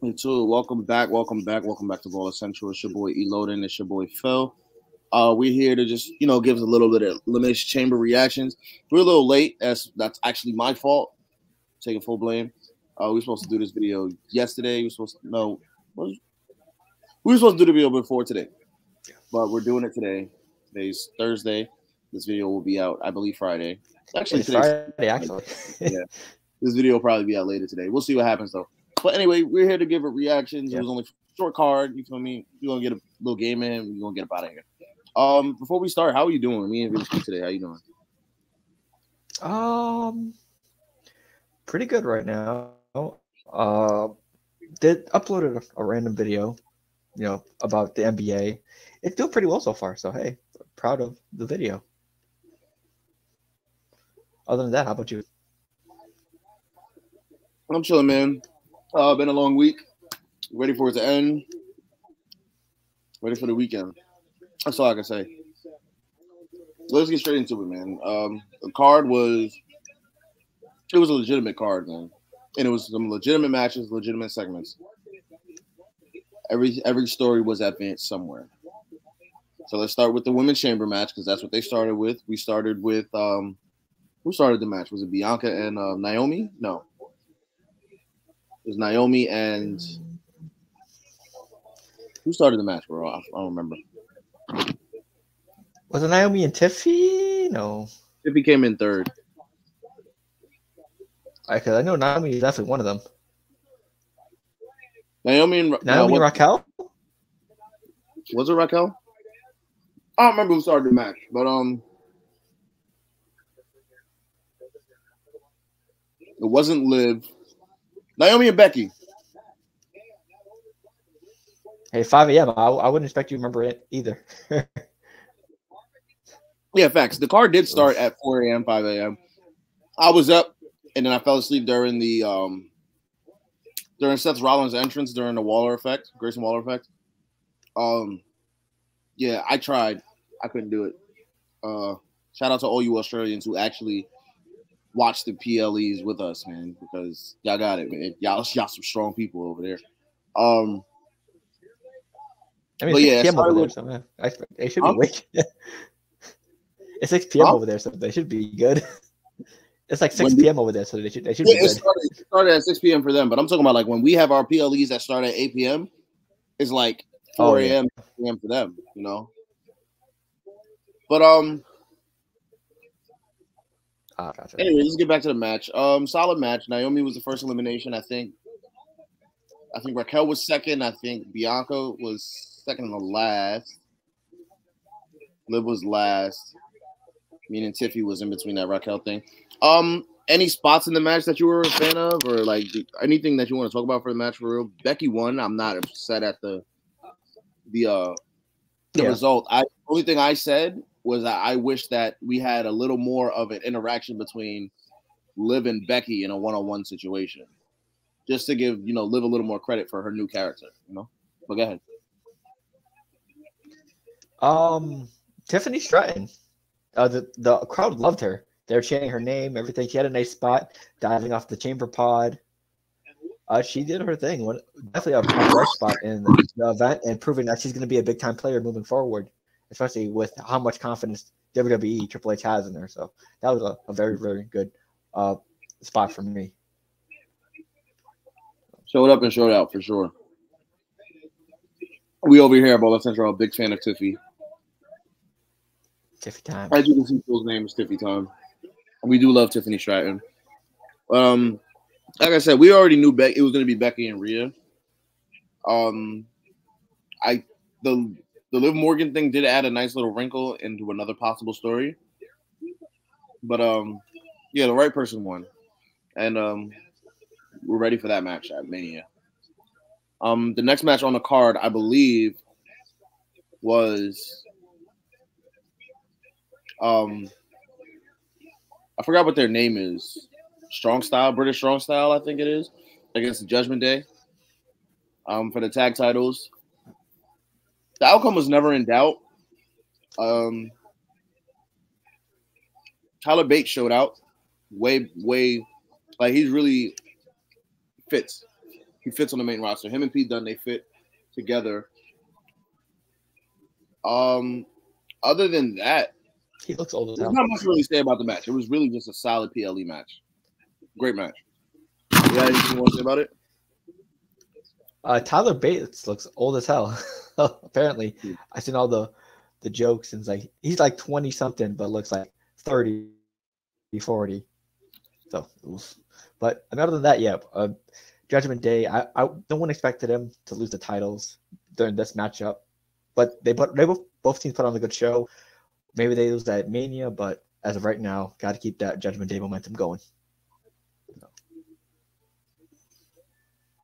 And two, welcome back to Ball Central. It's your boy E Loading, it's your boy Phil. We're here to just give us a little bit of Elimination Chamber reactions. We're a little late, as that's actually my fault. Taking full blame. We were supposed to do this video yesterday. We were supposed to do the video before today, but we're doing it today. Today's Thursday. This video will be out, I believe, Friday. Actually, it's Friday, actually. Yeah, this video will probably be out later today. We'll see what happens though. But anyway, we're here to give it reactions. It was only a short card. You feel me? You're gonna get a little game in. We're gonna get up out of here. Before we start, how are you doing? Me and Vince today. How you doing? Pretty good right now. Did uploaded a random video, about the NBA. It's doing pretty well so far. So hey, proud of the video. Other than that, how about you? I'm chilling, man. Been a long week. Ready for it to end. Ready for the weekend. That's all I can say. Let's get straight into it, man. The card was a legitimate card, man. And it was some legitimate matches, legitimate segments. Every story was advanced somewhere. So let's start with the women's chamber match, because that's what they started with. We started with who started the match? Was it Bianca and Naomi? No. It was Naomi and who started the match, bro? I don't remember. Was it Naomi and Tiffy? No. Tiffy came in third. Because I know Naomi is definitely one of them. Naomi and Raquel? Was it Raquel? I don't remember who started the match, but it wasn't Liv. Naomi and Becky. Hey, 5 a.m. I wouldn't expect you to remember it either. Yeah, facts. The card did start at 4 a.m., 5 a.m. I was up, and then I fell asleep during the during Seth Rollins' entrance during the Waller effect, Grayson Waller effect. Yeah, I tried. I couldn't do it. Shout out to all you Australians who actually watch the PLEs with us, man, because y'all got it, man. Y'all some strong people over there. I mean, but yeah, PM over there, so man, they should be awake. It's 6 p.m. over there, so they should be good. It's like 6 p.m. over there, so they should be good. It started at 6 p.m. for them, but I'm talking about like when we have our PLEs that start at 8 p.m., it's like 4 a.m. For them, But gotcha. Anyway, let's get back to the match. Solid match. Naomi was the first elimination. I think Raquel was second. I think Bianca was second to last. Liv was last. Meaning Tiffy was in between that Raquel thing. Any spots in the match that you were a fan of, or like anything that you want to talk about for the match for real? Becky won. I'm not upset at the result. Only thing I said was that I wish that we had a little more of an interaction between Liv and Becky in a one-on-one situation, just to give Liv a little more credit for her new character. But go ahead. Tiffany Stratton. The crowd loved her. They were chanting her name, everything. She had a nice spot, diving off the chamber pod. She did her thing. Definitely a bright spot in the event, and proving that she's going to be a big-time player moving forward, especially with how much confidence WWE Triple H has in her. So that was a very, very good spot for me. Showed up and showed out for sure. We over here at Ball Central are a big fan of Tiffy. Tiffy time. As you can see, Phil's name is Tiffy time. We do love Tiffany Stratton. Like I said, we already knew it was going to be Becky and Rhea. The Liv Morgan thing did add a nice little wrinkle into another possible story. But yeah, the right person won, and we're ready for that match at Mania. The next match on the card, I believe, was I forgot what their name is. British Strong Style, I think it is, against the Judgment Day. For the tag titles. The outcome was never in doubt. Tyler Bates showed out. Way, like he's really fits. He fits on the main roster. Him and Pete Dunne, they fit together. Other than that, he looks old as there's hell. not much to really say about the match. It was really just a solid PLE match. Great match. You got anything you want to say about it? Tyler Bates looks old as hell. Apparently, I've seen all the jokes, and he's like 20 something, but looks like 30, 40. So, but other than that, yeah. Judgment Day, I no one expected him to lose the titles during this matchup, but both teams put on a good show. Maybe they lose at Mania, but as of right now, got to keep that Judgment Day momentum going.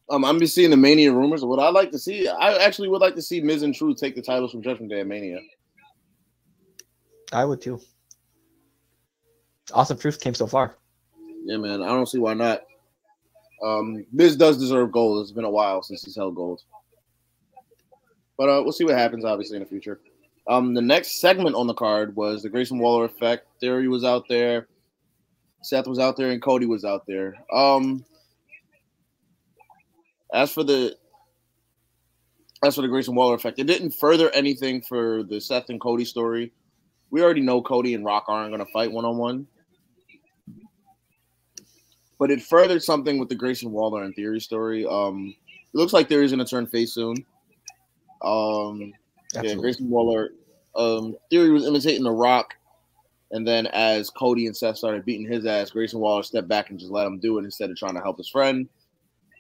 I'm just seeing the Mania rumors. What I'd like to see, I actually would like to see Miz and Truth take the titles from Judgment Day at Mania. I would too. Awesome Truth came so far. Yeah, man. I don't see why not. Miz does deserve gold. It's been a while since he's held gold. But we'll see what happens, obviously, in the future. The next segment on the card was the Grayson Waller effect. Theory was out there. Seth was out there, and Cody was out there. As for the Grayson Waller effect, it didn't further anything for the Seth and Cody story. We already know Cody and Rock aren't going to fight one-on-one. But it furthered something with the Grayson Waller and Theory story. It looks like Theory's going to turn face soon. Yeah, Grayson Waller. Theory was imitating The Rock. And then as Cody and Seth started beating his ass, Grayson Waller stepped back and just let him do it instead of trying to help his friend.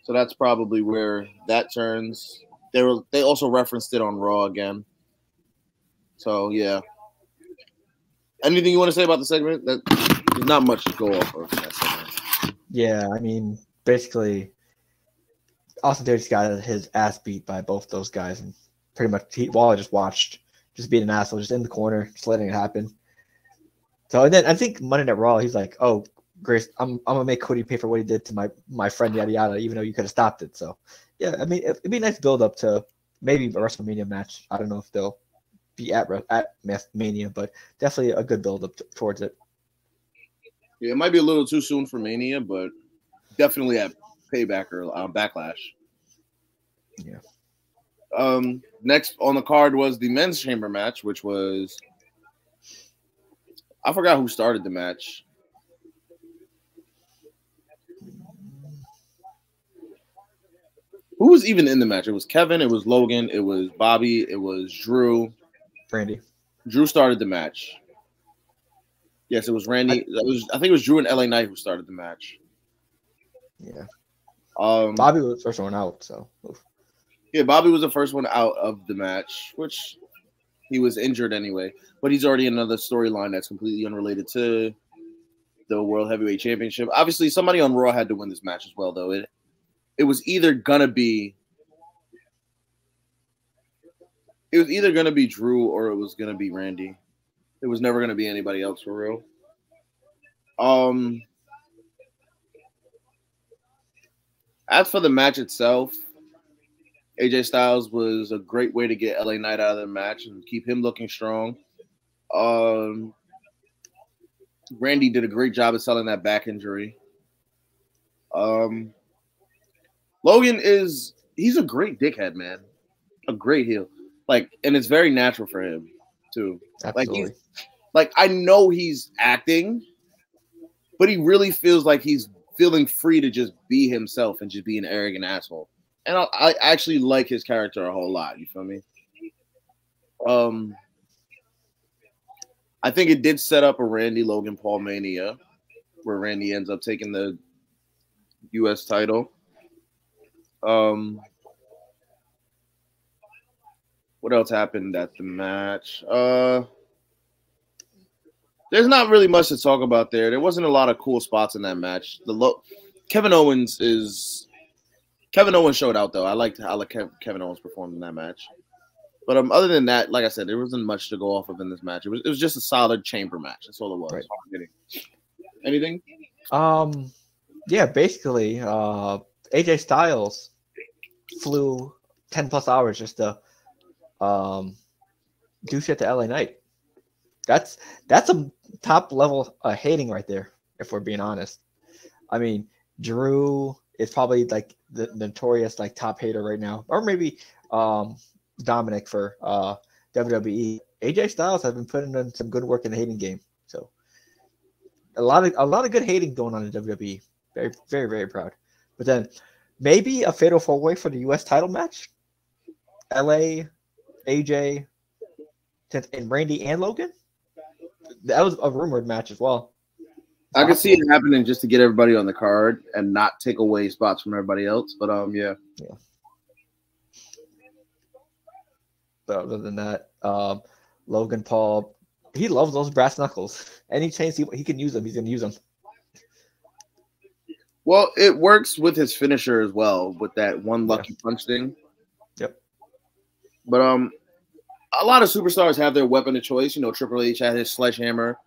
So that's probably where that turns. They also referenced it on Raw again. So yeah. Anything you want to say about the segment? There's not much to go off of that segment. Yeah, I mean, basically, Austin Theory's got his ass beat by both those guys, and pretty much Waller just watched, just being an asshole, just in the corner, just letting it happen. So and then I think Monday Night Raw, he's like, "Oh, Grace, I'm gonna make Cody pay for what he did to my friend, yada yada, even though you could have stopped it." So yeah, I mean, it'd be a nice build up to maybe a WrestleMania match. I don't know if they'll be at Mania, but definitely a good build up towards it. Yeah, it might be a little too soon for Mania, but definitely at Payback or Backlash. Yeah. Next on the card was the men's chamber match, which was, I forgot who started the match. Who was even in the match? It was Kevin, it was Logan, it was Bobby, it was Drew. Randy. Drew started the match. Yes, it was Randy. I think it was Drew and LA Knight who started the match. Yeah. Bobby was the first one out, so. Yeah, Bobby was the first one out of the match, which he was injured anyway. But he's already in another storyline that's completely unrelated to the World Heavyweight Championship. Obviously, somebody on Raw had to win this match as well, though. It was either gonna be Drew or it was gonna be Randy. It was never gonna be anybody else for real. As for the match itself, AJ Styles was a great way to get LA Knight out of the match and keep him looking strong. Randy did a great job of selling that back injury. Logan he's a great dickhead, man. A great heel. And it's very natural for him too. Absolutely. I know he's acting, but he really feels like he's feeling free to just be himself and just be an arrogant asshole. And I actually like his character a whole lot. You feel me? I think it did set up a Randy Logan Paul Mania where Randy ends up taking the U.S. title. What else happened at the match? There's not really much to talk about there. There wasn't a lot of cool spots in that match. Kevin Owens showed out though. I liked how Kevin Owens performed in that match. But other than that, like I said, there wasn't much to go off of in this match. It was just a solid chamber match. That's all it was. Right. Anything? Yeah, basically, AJ Styles flew 10 plus hours just to do shit to LA Knight. That's a top level hating right there, if we're being honest. I mean, Drew, is probably like the notorious like top hater right now, or maybe Dominic for WWE. AJ Styles has been putting in some good work in the hating game, so a lot of good hating going on in WWE. Very, very, very proud. But then maybe a fatal four-way for the U.S. title match. LA, AJ, and Randy and Logan. That was a rumored match as well. I could see it happening just to get everybody on the card and not take away spots from everybody else. But yeah. But other than that, Logan Paul, he loves those brass knuckles. Any chance he can use them, he's gonna use them. Well, it works with his finisher as well, with that one lucky punch thing. Yep. But a lot of superstars have their weapon of choice. You know, Triple H had his sledgehammer.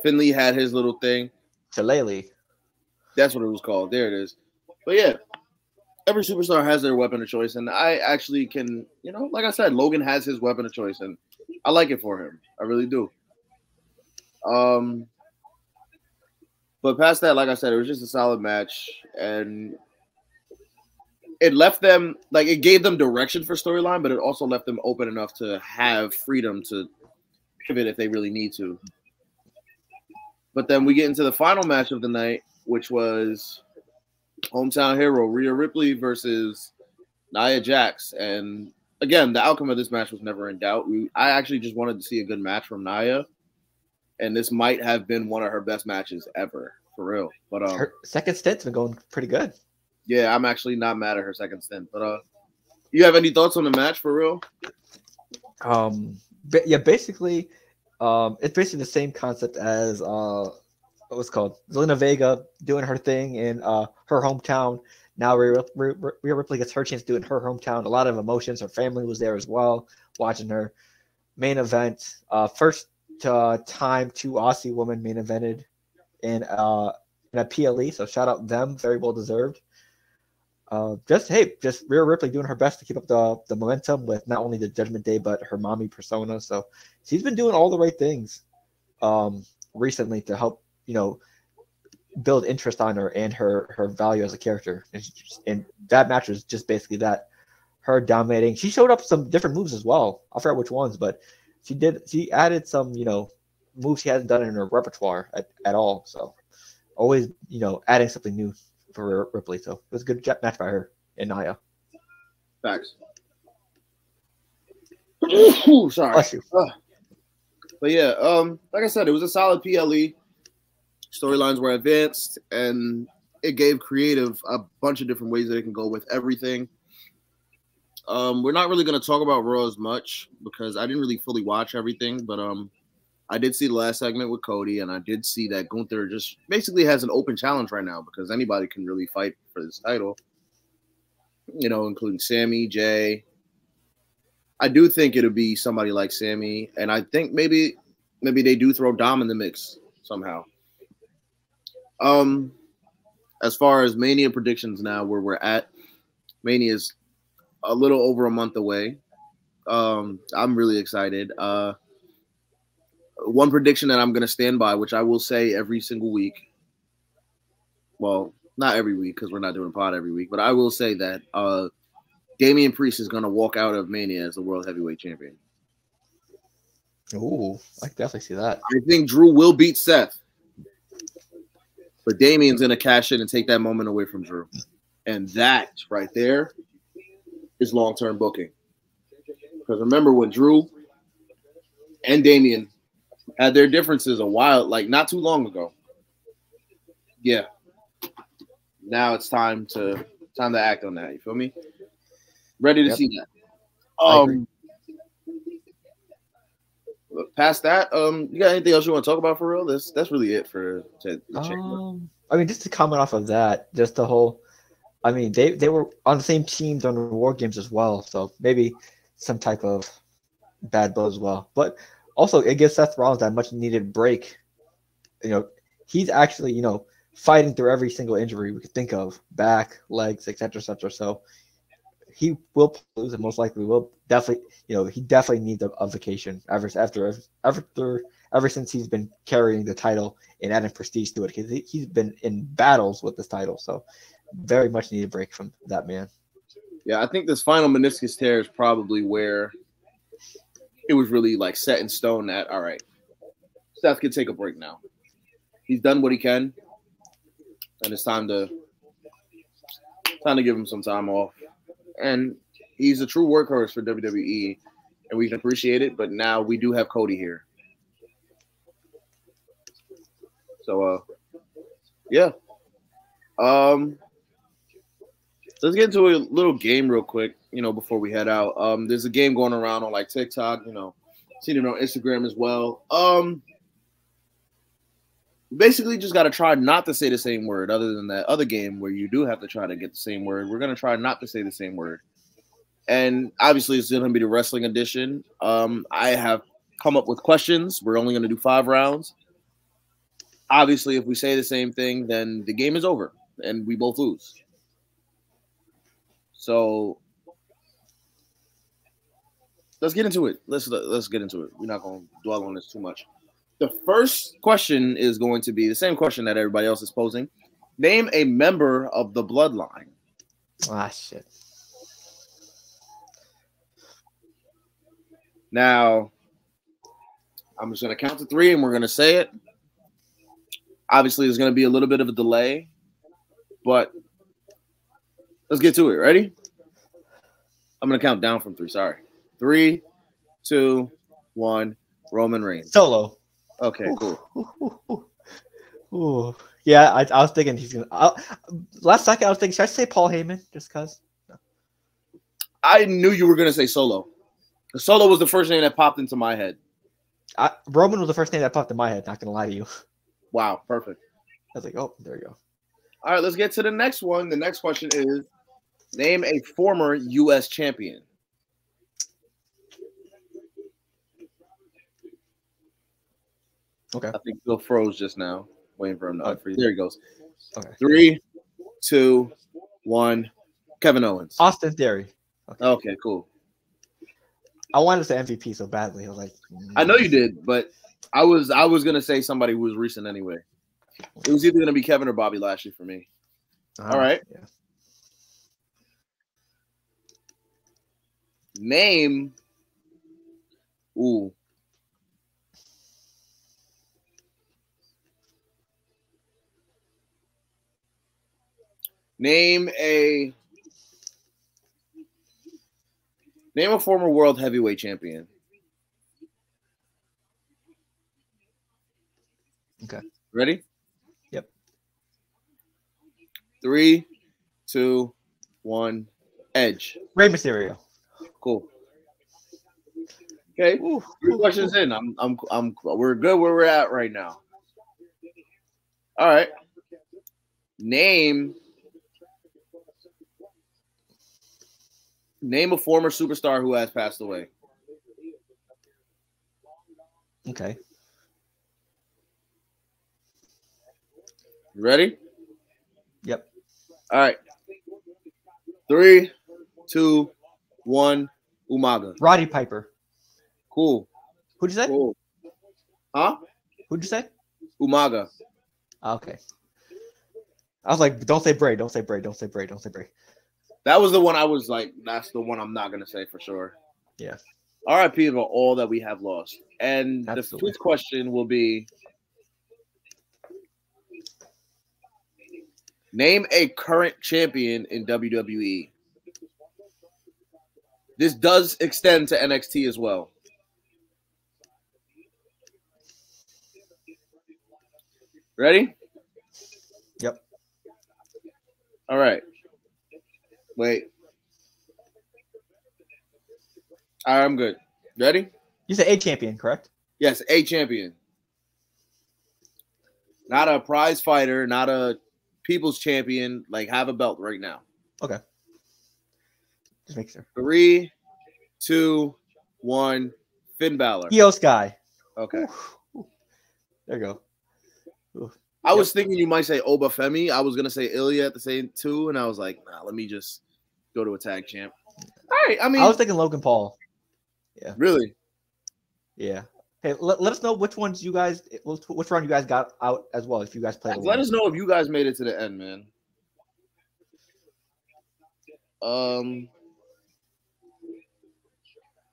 Finley had his little thing. Shillelagh. That's what it was called. There it is. But yeah, every superstar has their weapon of choice, and I actually can, you know, like I said, Logan has his weapon of choice, and I like it for him. I really do. But past that, like I said, it was just a solid match, and it left them, like, it gave them direction for storyline, but it also left them open enough to have freedom to pivot if they really need to. But then we get into the final match of the night, which was hometown hero Rhea Ripley versus Nia Jax. And again, the outcome of this match was never in doubt. I actually just wanted to see a good match from Nia, and this might have been one of her best matches ever, for real. But her second stint's been going pretty good. Yeah, I'm actually not mad at her second stint. But you have any thoughts on the match, for real? Yeah, basically, it's basically the same concept as what's called Zelina Vega doing her thing in her hometown. Now Rhea Ripley gets her chance to do it in her hometown. A lot of emotions. Her family was there as well, watching her. Main event, first time two Aussie women main evented in a PLE. So shout out them, very well deserved. Just Rhea Ripley doing her best to keep up the momentum with not only the Judgment Day but her mommy persona. So she's been doing all the right things recently to help, you know, build interest on her and her value as a character. And that match was just basically that, her dominating. She showed up some different moves as well. I forgot which ones, but she added some, you know, moves she hasn't done in her repertoire at all. So always, you know, adding something new for Ripley. So it was a good match by her and Nia. Facts. Ooh, sorry. Bless you. But yeah, like I said, it was a solid PLE. Storylines were advanced, and it gave creative a bunch of different ways that it can go with everything. We're not really going to talk about Raw as much because I didn't really fully watch everything, but I did see the last segment with Cody, and I did see that Gunther just basically has an open challenge right now because anybody can really fight for this title, you know, including Sammy, Jay. I do think it'll be somebody like Sammy, and I think maybe they do throw Dom in the mix somehow. As far as Mania predictions now, where we're at, Mania is a little over a month away. I'm really excited. One prediction that I'm going to stand by, which I will say every single week. Well, not every week because we're not doing a pod every week, but I will say that Damian Priest is going to walk out of Mania as the World Heavyweight Champion. Ooh, I can definitely see that. I think Drew will beat Seth, but Damian's going to cash in and take that moment away from Drew. And that right there is long-term booking. Because remember when Drew and Damian had their differences a while, like not too long ago. Yeah. Now it's time to act on that. You feel me? Ready to see that. Past that, you got anything else you want to talk about for real? That's really it for the Chamber. I mean, just to comment off of that, just the whole. I mean, they were on the same teams on the War Games as well, so maybe some type of bad blood as well. But also, it gives Seth Rollins that much needed break. You know, he's actually, you know, fighting through every single injury we could think of, back, legs, etc., etc. So he will lose, and most likely will definitely, you know, he definitely needs a vacation after ever since he's been carrying the title and adding prestige to it, because he's been in battles with this title. So very much need a break from that man. Yeah, I think this final meniscus tear is probably where it was really like set in stone that, all right, Seth can take a break now. He's done what he can, and it's time to give him some time off. And he's a true workhorse for WWE, and we can appreciate it. But now we do have Cody here, so yeah. Let's get into a little game real quick, before we head out. There's a game going around on like TikTok, seen it on Instagram as well. Basically just got to try not to say the same word, other than that other game where you do have to try to get the same word. We're going to try not to say the same word. And obviously it's going to be the wrestling edition. I have come up with questions. We're only going to do 5 rounds. Obviously, if we say the same thing, then the game is over and we both lose. So let's get into it. Let's get into it. We're not going to dwell on this too much. The first question is going to be the same question that everybody else is posing. Name a member of the bloodline. Ah, shit. Now, I'm just going to count to 3 and we're going to say it. Obviously, there's going to be a little bit of a delay, but let's get to it. Ready? I'm going to count down from 3. Sorry. 3, 2, 1. Roman Reigns. Solo. Okay, cool. Ooh. Yeah, I was thinking he's going to. Last second, I was thinking, should I say Paul Heyman just because? No. I knew you were going to say Solo. Solo was the first name that popped into my head. Roman was the first name that popped in my head, not going to lie to you. Wow, perfect. I was like, oh, there you go. All right, let's get to the next one. The next question is, name a former U.S. champion. Okay. I think Bill froze just now. Waiting for him to unfreeze. There he goes. Okay. 3, 2, 1. Kevin Owens. Austin Theory. Okay, cool. I wanted to say MVP so badly. I was like, I know you did, but I was gonna say somebody who was recent anyway. It was either gonna be Kevin or Bobby Lashley for me. All right. Yeah. Name. Ooh. Name a former world heavyweight champion. Okay. Ready? Yep. 3, 2, 1. Edge. Rey Mysterio. Cool. Okay. 3 questions in. We're good where we're at right now. All right. Name a former superstar who has passed away. Okay. You ready? Yep. All right. 3, 2, 1. Umaga. Roddy Piper. Cool. Who'd you say? Cool. Huh? Who'd you say? Umaga. Okay. I was like, don't say Bray. Don't say Bray. Don't say Bray. Don't say Bray. That was the one I was like, that's the one I'm not going to say for sure. Yeah. RIP about all that we have lost. And Absolutely. The 5th question will be, name a current champion in WWE. This does extend to NXT as well. Ready? Yep. All right. Wait. All right, I'm good. Ready? You said a champion, correct? Yes, a champion. Not a prize fighter, not a people's champion. Like, have a belt right now. Okay. Just make sure. 3, 2, 1. Finn Balor. Io Sky. Okay. There you go. Ooh. I was thinking you might say Obafemi. I was going to say Ilya at the same too, and I was like, nah, let me just go to a tag champ. All right, I mean. I was thinking Logan Paul. Yeah. Really? Yeah. Hey, let us know which round you guys got out as well. If you guys played along. Let us know if you guys made it to the end, man.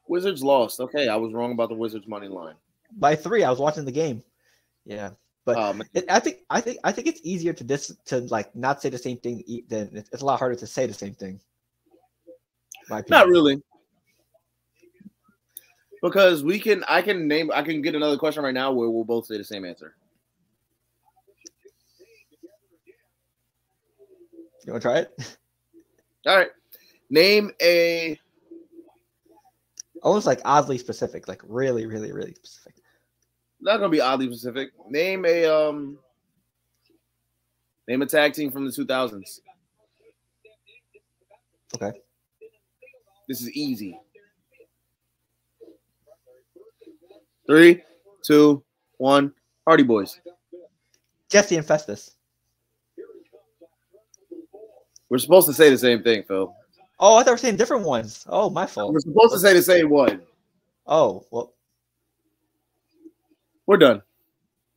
Wizards lost. Okay, I was wrong about the Wizards money line. By 3, I was watching the game. Yeah, but I think it's easier to like not say the same thing than it's a lot harder to say the same thing. Not really, because I can get another question right now where we'll both say the same answer. You want to try it? All right, name a. Almost like oddly specific, like really, really, really specific. Not gonna be oddly specific. Name a tag team from the 2000s. Okay. This is easy. 3, 2, 1. Hardy Boys. Jesse and Festus. We're supposed to say the same thing, Phil. Oh, I thought we were saying different ones. Oh, my fault. We're supposed to say the same one. Oh, well. We're done.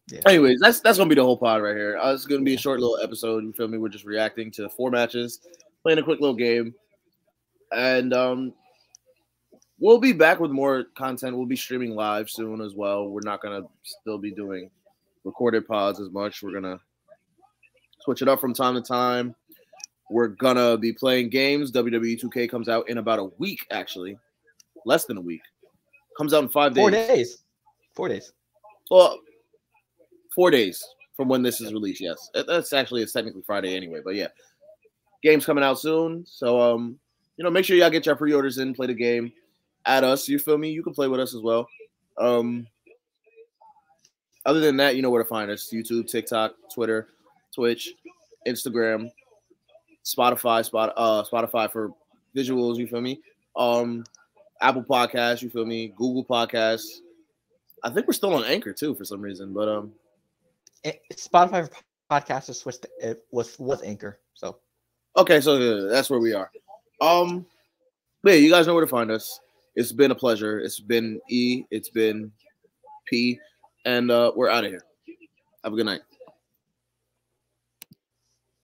Yeah. Anyways, that's gonna be the whole pod right here. It's gonna be a short little episode. You feel me? We're just reacting to 4 matches, playing a quick little game, and we'll be back with more content. We'll be streaming live soon as well. We're not gonna still be doing recorded pods as much. We're gonna switch it up from time to time. We're gonna be playing games. WWE 2K comes out in about a week, actually, less than a week. Comes out in 5 days. 4 days. 4 days. Well, 4 days from when this is released. Yes, it's technically Friday anyway. But yeah, game's coming out soon. So make sure y'all get your pre-orders in, play the game. Add us. You feel me? You can play with us as well. Other than that, you know where to find us: YouTube, TikTok, Twitter, Twitch, Instagram, Spotify for visuals. You feel me? Apple Podcasts. You feel me? Google Podcasts. I think we're still on Anchor too for some reason, but Spotify for podcasts is switched. It was Anchor. So okay, so that's where we are. But yeah, you guys know where to find us. It's been a pleasure. It's been E. It's been P, and we're out of here. Have a good night.